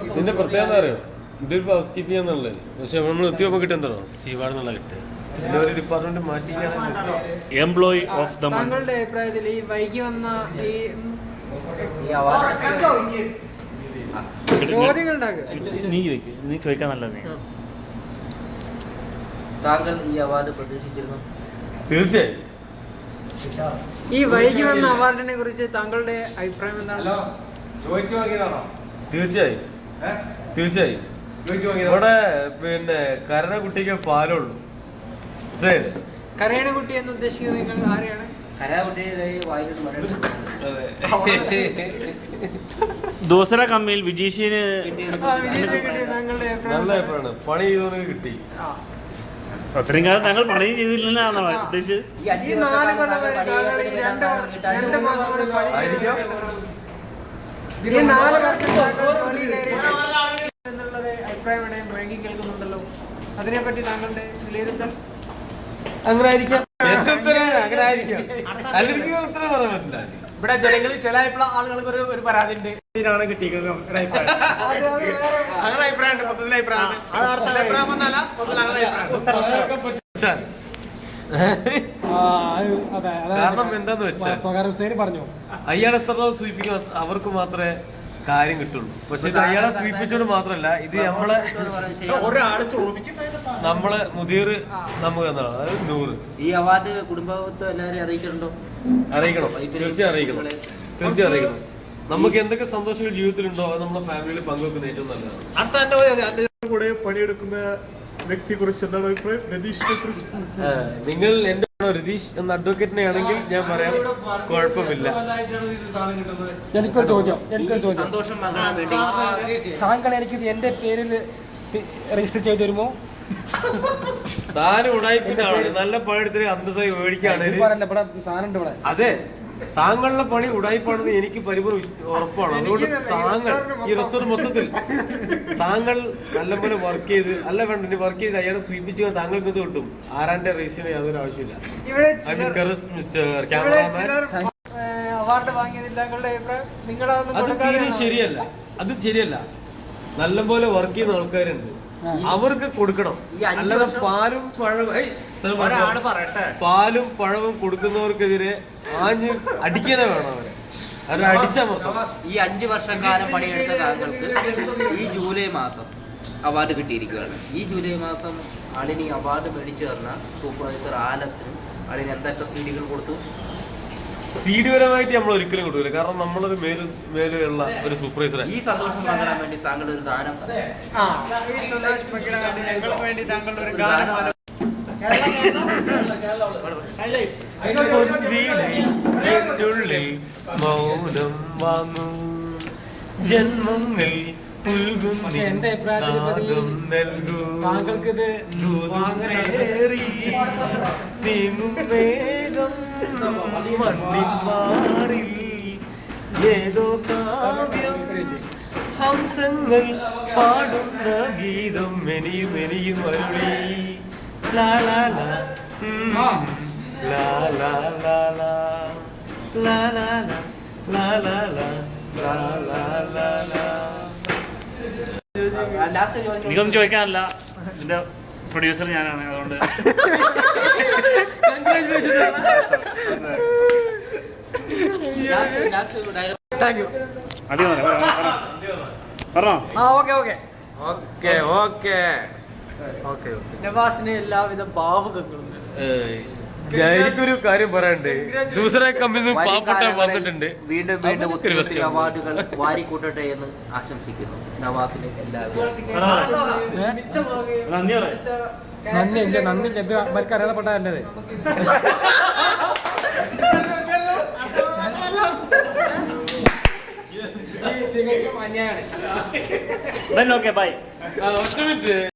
ഇതിന്റെ പ്രത്യേകത അറിയോ? ഇതൊരു ഹൗസ് കീപ്പ് ചെയ്യാന്നുള്ളത്. പക്ഷെ നമ്മൾ എത്തിയപ്പോ കിട്ടുന്നോ സ്റ്റീവാർഡെന്നുള്ള കിട്ടുക. ഇതിന്റെ ഒരു ഡിപ്പാർട്ട്മെന്റ് മാറ്റി എംപ്ലോയി ഓഫ് ദ മന്ത്. താങ്കളുടെ അഭിപ്രായത്തിൽ ഈ വൈകി വന്ന ഈ നീ ചോദിക്കാൻ നല്ലത്. താങ്കൾ ഈ അവാർഡ് പ്രതീക്ഷിച്ചിരുന്നു? തീർച്ചയായും. ഈ വൈകി വന്ന അവാർഡിനെ കുറിച്ച് താങ്കളുടെ അഭിപ്രായം എന്താണ്? തീർച്ചയായും തീർച്ചയായും. ഇവിടെ പിന്നെ കരണക്കുട്ടിക്ക് പാലുള്ളൂ. കരയണക്കുട്ടി എന്ന് ഉദ്ദേശിക്കുന്നത് നിങ്ങൾ ആരെയാണ്? ദൂസര കമ്മിയിൽ വിജീഷിന് താങ്കളുടെ നല്ല അഭിപ്രായമാണ്. പണി ചെയ്തോന്ന് കിട്ടി. അത്രയും കാലം താങ്കൾ പണി ചെയ്തില്ലെന്നാണോ ഉദ്ദേശിച്ചത്? ഈ 4 കൊല്ലം വരെ താങ്കൾ ഈ 2 മാസം കൊണ്ട് ഈ 4 വർഷം എന്നുള്ളത് അഭിപ്രായം വൈകി കേൾക്കുന്നുണ്ടല്ലോ. അതിനെപ്പറ്റി താങ്കളുടെ വിലയിരുത്തൽ? അങ്ങനെ ആയിരിക്കാം. എന്റെ ഉത്തരം അങ്ങനെ ആയിരിക്കാം. അല്ലെങ്കിൽ ഉത്തരം പറയാൻ പറ്റില്ല. ഇവിടെ ജനങ്ങളിൽ ചില ആളുകൾക്ക് ഒരു പരാതി ഉണ്ട്. ഇതിനാണ് കിട്ടിയിരിക്കുന്നത് അങ്ങനെ അഭിപ്രായം ഉണ്ട്. മൊത്തത്തിൽ അഭിപ്രായം വന്നല്ല, മൊത്തത്തിൽ അങ്ങനെ അഭിപ്രായം. കാരണം എന്താന്ന് വെച്ചാൽ പറഞ്ഞു അയാൾ എത്ര സൂചിപ്പിക്കും അവർക്ക് മാത്രമേ കാര്യം കിട്ടുള്ളൂ. പക്ഷെ ഇത് അയാളെ സൂചിപ്പിച്ചോണ്ട് മാത്രല്ല, ഇത് നമ്മളെ മുതിർ നമുക്ക് എന്നാണ്. അതായത് 100 ഈ അവാർഡ് കുടുംബത്തെ എല്ലാവരെയും അറിയിച്ചിട്ടുണ്ടോ? അറിയിക്കണം. തീർച്ചയായും അറിയിക്കണം. തീർച്ചയായും അറിയിക്കണം. നമുക്ക് എന്തൊക്കെ സന്തോഷങ്ങൾ ജീവിതത്തിലുണ്ടോ അത് നമ്മുടെ ഫാമിലിയിൽ പങ്കുവെക്കുന്നത് ഏറ്റവും നല്ലതാണ്. കൂടെ പണിയെടുക്കുന്ന വ്യക്തിയെ കുറിച്ച് എന്താണ് അഭിപ്രായം? രതീഷിനെ കുറിച്ച് നിങ്ങൾ എന്റെ രതീഷ് എന്ന അഡ്വക്കേറ്റിനെ ആണെങ്കിൽ ഞാൻ പറയാം, കുഴപ്പമില്ല. എനിക്കൊരു ചോദ്യം. സന്തോഷം പങ്കിടാൻ വേണ്ടി താങ്കൾ എനിക്ക് എന്റെ പേരിൽ രജിസ്റ്റർ ചെയ്ത് തരുമോ? താനും ഉടായിപ്പിന്നാണ്. നല്ല പണിയെടുത്തിന് അന്തസ്സായി മേടിക്കുകയാണ്. അതെ, താങ്കളുടെ പണി ഉടായിപ്പാണെന്ന് എനിക്ക് പരിപൂർണ്ണ ഉറപ്പാണ്. അതുകൊണ്ട് താങ്കൾ ഈ റെസ്റ്റോറന്റ് മൊത്തത്തിൽ താങ്കൾ നല്ലപോലെ വർക്ക് ചെയ്ത് വർക്ക് ചെയ്ത് അയാളെ സ്വീപിച്ച് താങ്കൾക്ക് ഇത് കിട്ടും. ആരാന്റെ രജിസ്റ്ററിന് യാതൊരു ആവശ്യമില്ല. അവാർഡ് വാങ്ങിയതിൽ താങ്കളുടെ അഭിപ്രായം? അത് തീരെ ശരിയല്ല. അത് ശരിയല്ല. നല്ലപോലെ വർക്ക് ചെയ്യുന്ന ആൾക്കാരുണ്ട്, അവർക്ക് കൊടുക്കണം. അല്ലാതെ പാലും പഴവും കൊടുക്കുന്നവർക്കെതിരെ ആഞ്ഞ് അടിക്കാനേ വേണം. അവരെ അടിച്ചാൽ മൊത്തം. ഈ 5 വർഷക്കാലം പണിയെടുത്ത താങ്കൾക്ക് ഈ ജൂലൈ മാസം അവാർഡ് കിട്ടിയിരിക്കുകയാണ്. ഈ ജൂലൈ മാസം ആളിന് ഈ അവാർഡ് മേടിച്ചു തന്ന സൂപ്പർവൈസർ ആലത്തിന് ആളിന് എന്തൊക്കെ സീഡികൾ കൊടുത്തു? സീഡി പരമായിട്ട് നമ്മൾ ഒരിക്കലും കൊടുക്കില്ല. കാരണം നമ്മളൊരു മേലുള്ള ഒരു സൂപ്പർവൈസർ. ഈ സന്തോഷം പങ്കിടാൻ വേണ്ടി താങ്കളുടെ ഒരു ഗാനം മൗനം വാങ്ങും ജന്മങ്ങൾ എന്റെ അഭിപ്രായത്തിൽ താങ്കൾക്ക് ഇത് നീങ്ങും വേഗം മണ്ണിമാറിൽ ഏതോ കാവ്യം ഹംസങ്ങൾ പാടുന്ന ഗീതം മെനിയും മെനിയും അരുളി ലാ ലാ ലാ ലാ ലാ ലാ ലാ ലാ ലാ ലാ ലാ ലാ ലാ ലാ. എനിക്കൊന്നും ചോദിക്കാനല്ല, ഇതിന്റെ പ്രൊഡ്യൂസർ ഞാനാണ്. അതുകൊണ്ട് നവാസിന് എല്ലാവിധ ഭാവുകങ്ങളും. എനിക്കൊരു കാര്യം പറയാനുണ്ട്. ദൂസറ കമ്പനി പാവപ്പെട്ട വന്നിട്ടുണ്ട്. വീണ്ടും വീണ്ടും ഒത്തിരി അവാർഡുകൾ വാരിക്കൂട്ടട്ടെ എന്ന് ആശംസിക്കുന്നു. നവാസിന് നന്ദി അവർക്ക് അറിയപ്പെട്ടതല്ലേ. then okay bye. ഒറ്റ മിനിറ്റ്.